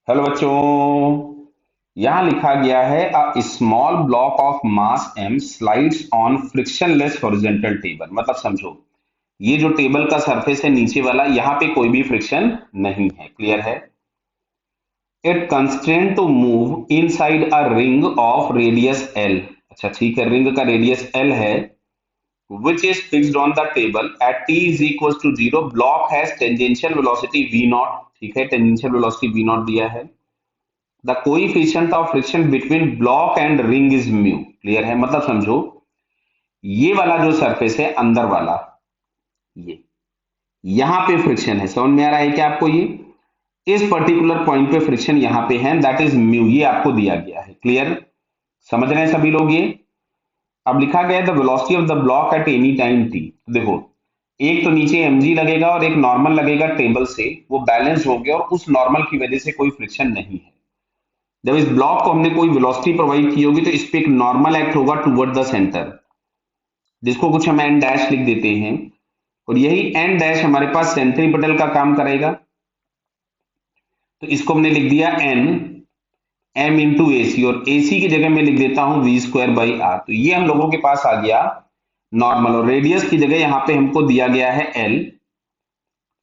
Hello बच्चों, यहां लिखा गया है a small block of mass m slides on frictionless horizontal table. मतलब समझो, ये जो टेबल का सरफेस है नीचे वाला, यहाँ पे कोई भी फ्रिक्शन नहीं है। क्लियर है? It constraint to move inside a ring of radius l। अच्छा ठीक है, रिंग का रेडियस l है, which is fixed on the table at t is equals to 0। block has tangential velocity v naught। ठीक है, tangential velocity v naught दिया है। The coefficient of friction between block and ring is mu. Clear है? मतलब समझो, ये वाला जो सरफेस है अंदर वाला, ये यहां पे फ्रिक्शन है। समझ में आ रहा है क्या आपको? ये इस पर्टिकुलर पॉइंट पे फ्रिक्शन यहां पे है, दैट इज म्यू। ये आपको दिया गया है। क्लियर? समझ रहे हैं सभी लोग ये? अब लिखा गया है the velocity of the block at any time T. देखो, एक तो नीचे mg लगेगा और एक नॉर्मल लगेगा टेबल से, वो बैलेंस हो गया और उस नॉर्मल की वजह से कोई फ्रिक्शन नहीं है। जब इस ब्लॉक को हमने कोई वेलोसिटी प्रोवाइड की होगी तो इस पे एक नॉर्मल एक्ट होगा टुवर्ड द सेंटर, जिसको कुछ हम एन डैश लिख देते हैं, और यही एन डैश हमारे पास सेंट्रीपिटल का काम करेगा। तो इसको हमने लिख दिया एन एम इंटू ए सी, और ए सी की जगह मैं लिख देता हूं वी स्क्वायर बाई आर। तो ये हम लोगों के पास आ गया नॉर्मल, और रेडियस की जगह यहां पे हमको दिया गया है L,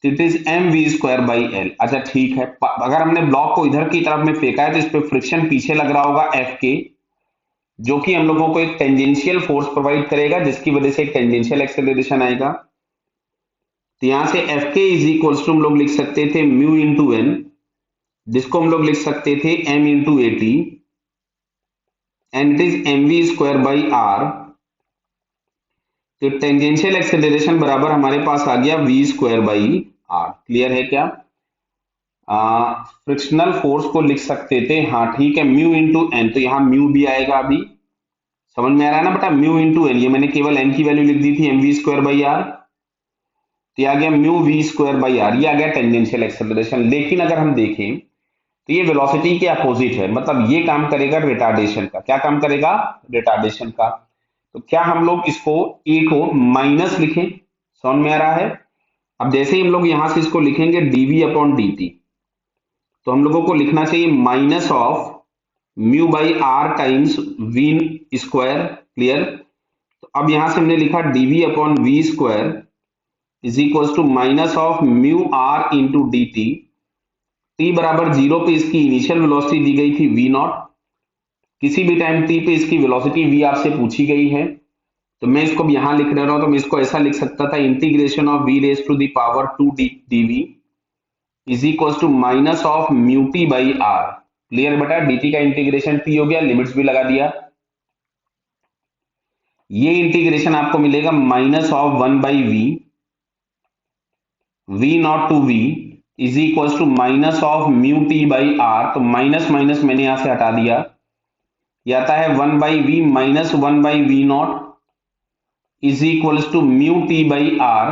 it is M V square by L. अच्छा ठीक है, अगर हमने ब्लॉक को इधर की तरफ में फेंका है तो इस पे फ्रिक्शन पीछे लग रहा होगा एफ के, जो कि हम लोगों को एक टेंजेंशियल फोर्स प्रोवाइड करेगा, जिसकी वजह से एक टेंजेंशियल एक्सेलरेशन आएगा। तो यहां से एफ के इज इक्वल्स टू हम लोग लिख सकते थे म्यू इंटू एन, जिसको हम लोग लिख सकते थे M into A T, and it is M V square by R. तो टेंजेंशियल एक्सेलरेशन बराबर हमारे पास आ गया V square by R. Clear है क्या? फ्रिक्शनल फोर्स को लिख सकते थे, हाँ ठीक है, म्यू इंटू एन। तो यहाँ म्यू भी आएगा। अभी समझ में आ रहा है ना बेटा? म्यू इंटू एन, ये मैंने केवल एन की वैल्यू लिख दी थी, M V square by R. तो ये आ गया mu V square by R, ये आ गया टेंजेंशियल एक्सेलरेशन। लेकिन अगर हम देखें तो ये वेलोसिटी के अपोजिट है, मतलब ये काम करेगा रिटार्डेशन का। क्या काम करेगा? रिटार्डेशन का। तो क्या हम लोग इसको ए को माइनस लिखें? समझ में आ रहा है? अब जैसे ही हम लोग यहां से इसको लिखेंगे डीवी अपॉन डी टी, तो हम लोगों को लिखना चाहिए minus of mu by R times V square. Clear? तो अब यहां से हमने लिखा DV upon V square is equal to minus of mu R into D T. T बराबर 0 पे इसकी इनिशियल वेलोसिटी दी गई थी v नॉट। किसी भी टाइम t पे इसकी वेलोसिटी v आपसे पूछी गई है, तो मैं इसको यहां लिख रहा हूं, तो मैं इसको ऐसा लिख सकता था integration of v raise to the power 2 dv is equal to minus of mu T by R. Clear बेटा? dt का इंटीग्रेशन t हो गया, लिमिट्स भी लगा दिया। ये इंटीग्रेशन आपको मिलेगा minus of 1 by V naught to V is equal to minus of mu T by R. तो माइनस माइनस मैंने यहां से हटा दिया, ये आता है 1 by V minus 1 by V naught is equal to mu T by R.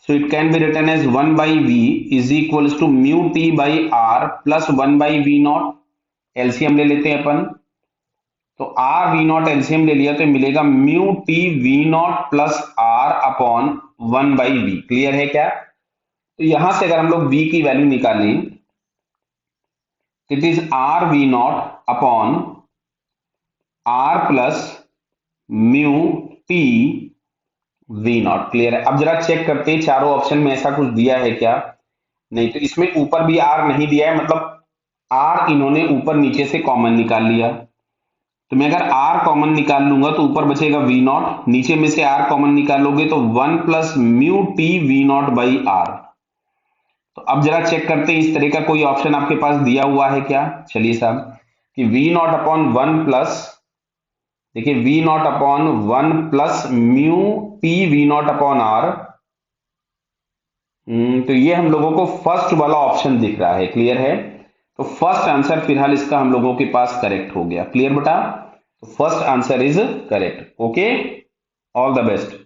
So it can be written as 1 by V is equal to mu T by R plus 1 by V naught. LCM ले लेते हैं अपन, तो are V naught LCM ले लिया तो मिलेगा mu T V naught plus R upon 1 by V. Clear है क्या? तो यहां से अगर हम लोग v की वैल्यू निकालें, it is R V naught upon R plus mu T V naught. Clear है? अब जरा चेक करते हैं चारों ऑप्शन में ऐसा कुछ दिया है क्या? नहीं। तो इसमें ऊपर भी आर नहीं दिया है, मतलब आर इन्होंने ऊपर नीचे से कॉमन निकाल लिया। तो मैं अगर आर कॉमन निकाल लूंगा तो ऊपर बचेगा वी नॉट, नीचे में से आर कॉमन निकालोगे तो 1 plus mu T V naught by R. तो अब जरा चेक करते हैं इस तरह का कोई ऑप्शन आपके पास दिया हुआ है क्या? चलिए साहब, कि वी नॉट अपॉन 1 प्लस, देखिए V naught upon 1 plus mu T V naught upon R. तो ये हम लोगों को फर्स्ट वाला ऑप्शन दिख रहा है। क्लियर है? तो फर्स्ट आंसर फिलहाल इसका हम लोगों के पास करेक्ट हो गया। क्लियर बेटा? तो first answer is correct. Okay, all the best.